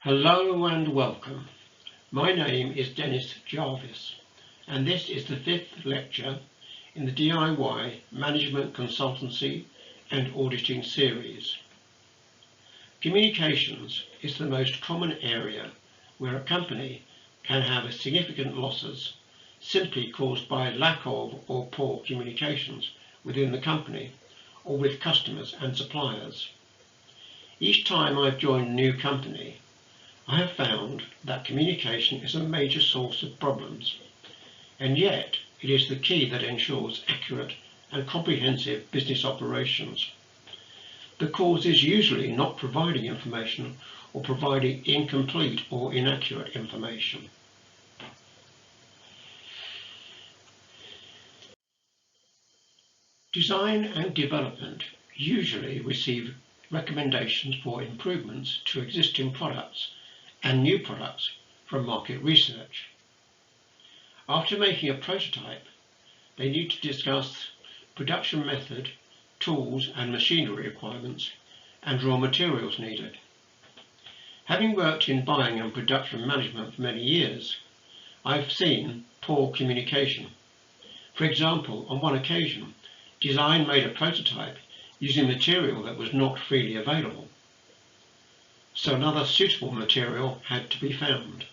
Hello and welcome. My name is Dennis Jarvis, and this is the 5th lecture in the DIY Management Consultancy and Auditing series. Communications is the most common area where a company can have significant losses simply caused by lack of or poor communications within the company or with customers and suppliers. Each time I've joined a new company, I have found that communication is a major source of problems, and yet it is the key that ensures accurate and comprehensive business operations. The cause is usually not providing information or providing incomplete or inaccurate information. Design and development usually receive recommendations for improvements to existing products and new products from market research. After making a prototype, they need to discuss production method, tools and machinery requirements, and raw materials needed. Having worked in buying and production management for many years, I've seen poor communication. For example, on one occasion, design made a prototype using material that was not freely available, so another suitable material had to be found.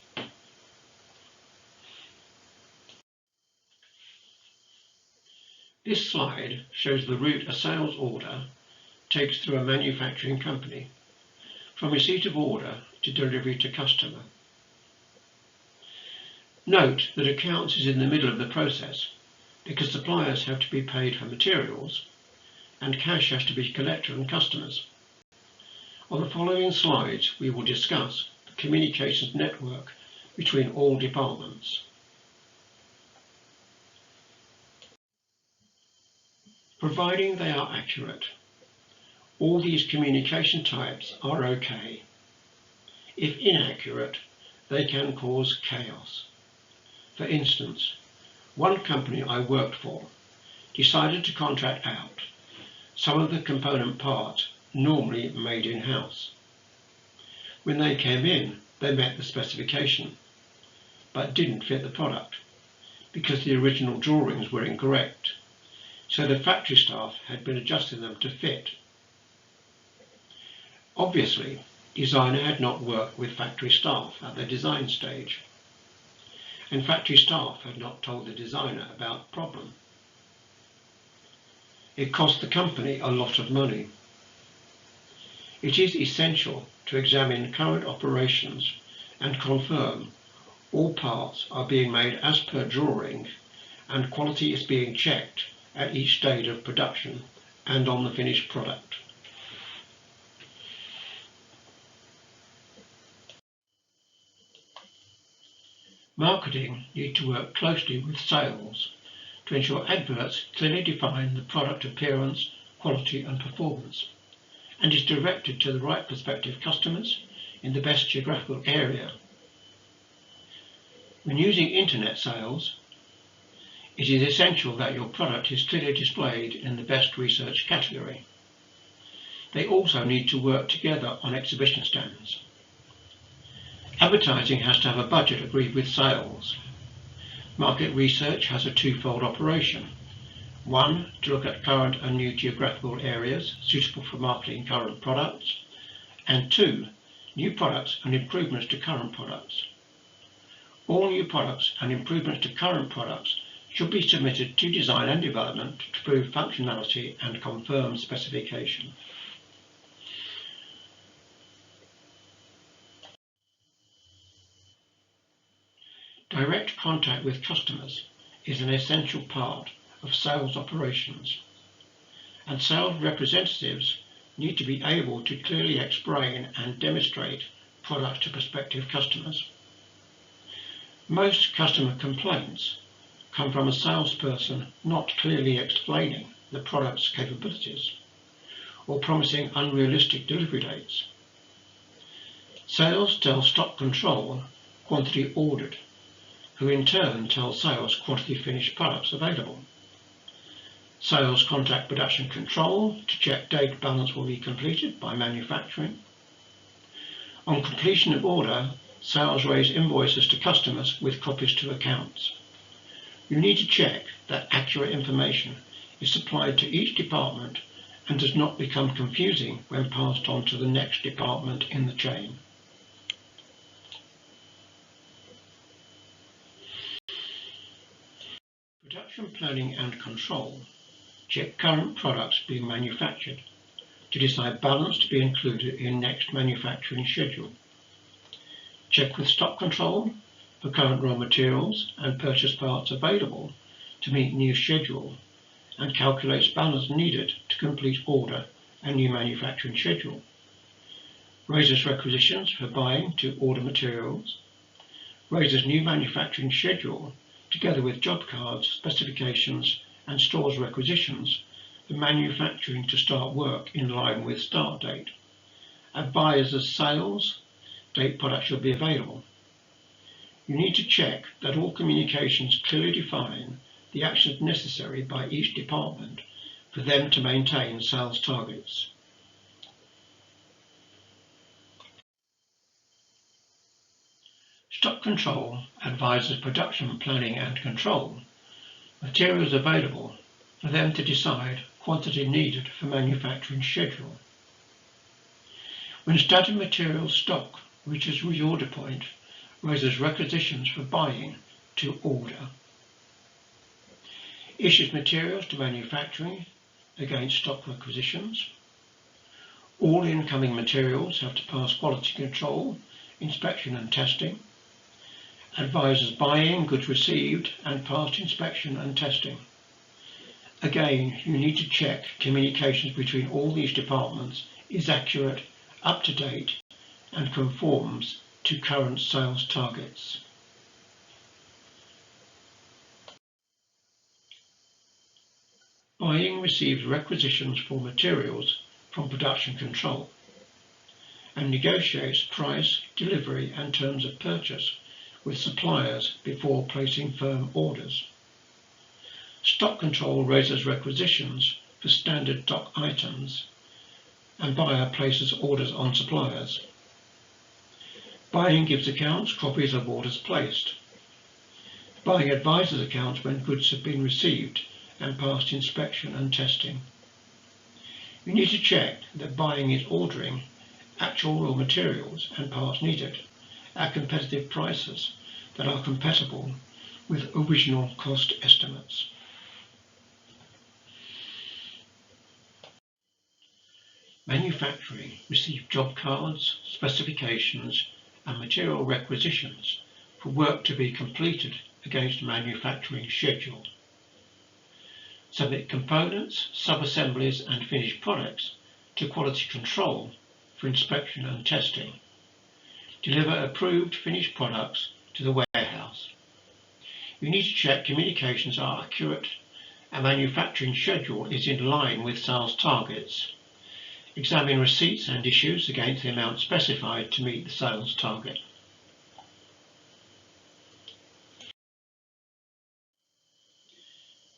This slide shows the route a sales order takes through a manufacturing company, from receipt of order to delivery to customer. Note that accounts is in the middle of the process because suppliers have to be paid for materials and cash has to be collected from customers. On the following slides, we will discuss the communications network between all departments. Providing they are accurate, all these communication types are okay. If inaccurate, they can cause chaos. For instance, one company I worked for decided to contract out some of the component parts normally made in-house. When they came in, they met the specification, but didn't fit the product because the original drawings were incorrect, so the factory staff had been adjusting them to fit. Obviously, designer had not worked with factory staff at the design stage, and factory staff had not told the designer about the problem. It cost the company a lot of money. It is essential to examine current operations and confirm all parts are being made as per drawing and quality is being checked at each stage of production and on the finished product. Marketing need to work closely with sales to ensure adverts clearly define the product appearance, quality and performance, and is directed to the right prospective customers in the best geographical area. When using internet sales, it is essential that your product is clearly displayed in the best research category. They also need to work together on exhibition stands. Advertising has to have a budget agreed with sales. Market research has a twofold operation. One, to look at current and new geographical areas suitable for marketing current products, and two, new products and improvements to current products. All new products and improvements to current products should be submitted to design and development to prove functionality and confirm specification. Direct contact with customers is an essential part of sales operations, and sales representatives need to be able to clearly explain and demonstrate products to prospective customers. Most customer complaints come from a salesperson not clearly explaining the product's capabilities or promising unrealistic delivery dates. Sales tell stock control quantity ordered, who in turn tell sales quantity finished products available. Sales contact production control to check date balance will be completed by manufacturing. On completion of order, sales raise invoices to customers with copies to accounts. You need to check that accurate information is supplied to each department and does not become confusing when passed on to the next department in the chain. Production planning and control. Check current products being manufactured to decide balance to be included in next manufacturing schedule. Check with stock control for current raw materials and purchase parts available to meet new schedule, and calculates balance needed to complete order and new manufacturing schedule. Raises requisitions for buying to order materials. Raises new manufacturing schedule together with job cards, specifications and stores requisitions for manufacturing to start work in line with start date. Advises sales date product should be available. You need to check that all communications clearly define the actions necessary by each department for them to maintain sales targets. Stock control advises production planning and control materials available for them to decide quantity needed for manufacturing schedule. When standard material stock reaches reorder point, raises requisitions for buying to order. Issues materials to manufacturing against stock requisitions. All incoming materials have to pass quality control, inspection and testing. Advises buying goods received and passed inspection and testing. Again, you need to check communications between all these departments is accurate, up to date, and conforms to current sales targets. Buying receives requisitions for materials from production control and negotiates price, delivery and terms of purchase with suppliers before placing firm orders. Stock control raises requisitions for standard stock items and buyer places orders on suppliers. Buying gives accounts copies of orders placed. Buying advises accounts when goods have been received and passed inspection and testing. You need to check that buying is ordering actual raw materials and parts needed at competitive prices that are compatible with original cost estimates. Manufacturing receives job cards, specifications and material requisitions for work to be completed against manufacturing schedule. Submit components, sub-assemblies and finished products to quality control for inspection and testing. Deliver approved finished products to the warehouse. You need to check communications are accurate and manufacturing schedule is in line with sales targets. Examine receipts and issues against the amount specified to meet the sales target.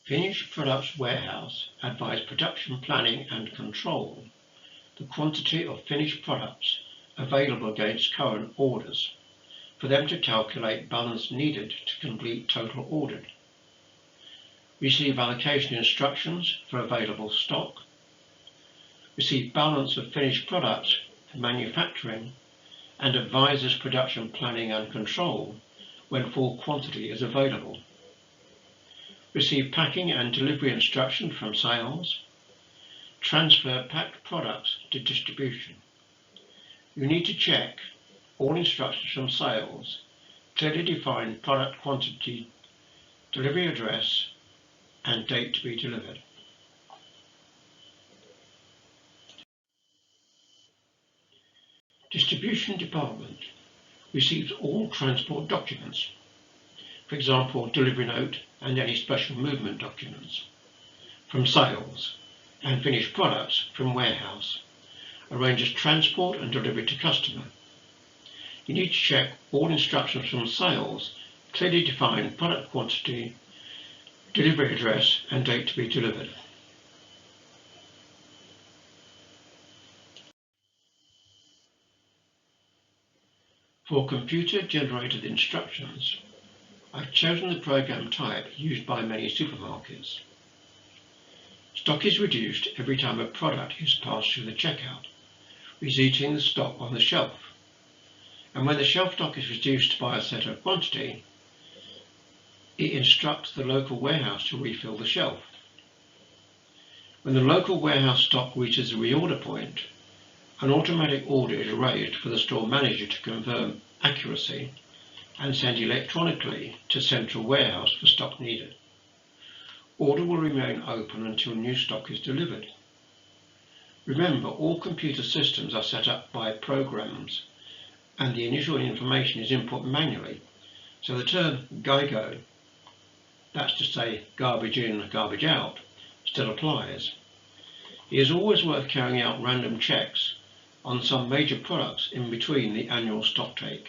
Finished products warehouse advise production planning and control the quantity of finished products available against current orders for them to calculate balance needed to complete total ordered. Receive allocation instructions for available stock. Receive balance of finished products for manufacturing and advises production planning and control when full quantity is available. Receive packing and delivery instruction from sales. Transfer packed products to distribution. You need to check all instructions from sales, clearly define product quantity, delivery address and date to be delivered. Distribution department receives all transport documents, for example delivery note and any special movement documents, from sales and finished products from warehouse, arranges transport and delivery to customer. You need to check all instructions from sales, clearly define product quantity, delivery address and date to be delivered. For computer-generated instructions, I've chosen the program type used by many supermarkets. Stock is reduced every time a product is passed through the checkout, reseating the stock on the shelf. And when the shelf stock is reduced by a set quantity, it instructs the local warehouse to refill the shelf. When the local warehouse stock reaches the reorder point, an automatic order is raised for the store manager to confirm accuracy and send electronically to central warehouse for stock needed. Order will remain open until new stock is delivered. Remember, all computer systems are set up by programs and the initial information is input manually, so the term GIGO, that's to say garbage in, garbage out, still applies. It is always worth carrying out random checks on some major products in between the annual stock take.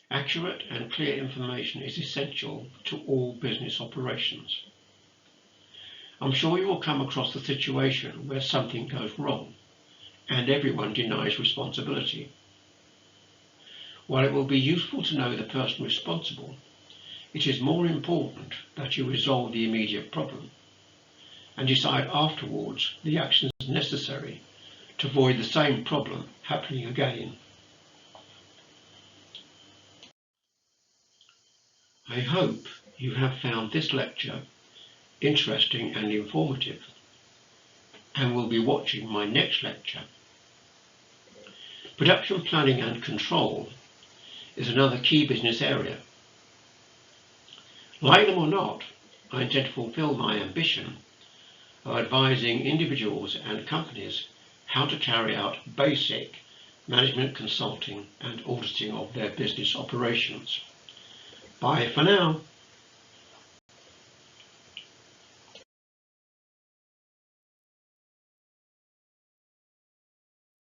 Accurate and clear information is essential to all business operations. I'm sure you will come across the situation where something goes wrong and everyone denies responsibility. While it will be useful to know the person responsible, it is more important that you resolve the immediate problem and decide afterwards the actions necessary to avoid the same problem happening again. I hope you have found this lecture interesting and informative and will be watching my next lecture. Production planning and control is another key business area. Like them or not, I intend to fulfill my ambition of advising individuals and companies how to carry out basic management consulting and auditing of their business operations. Bye for now.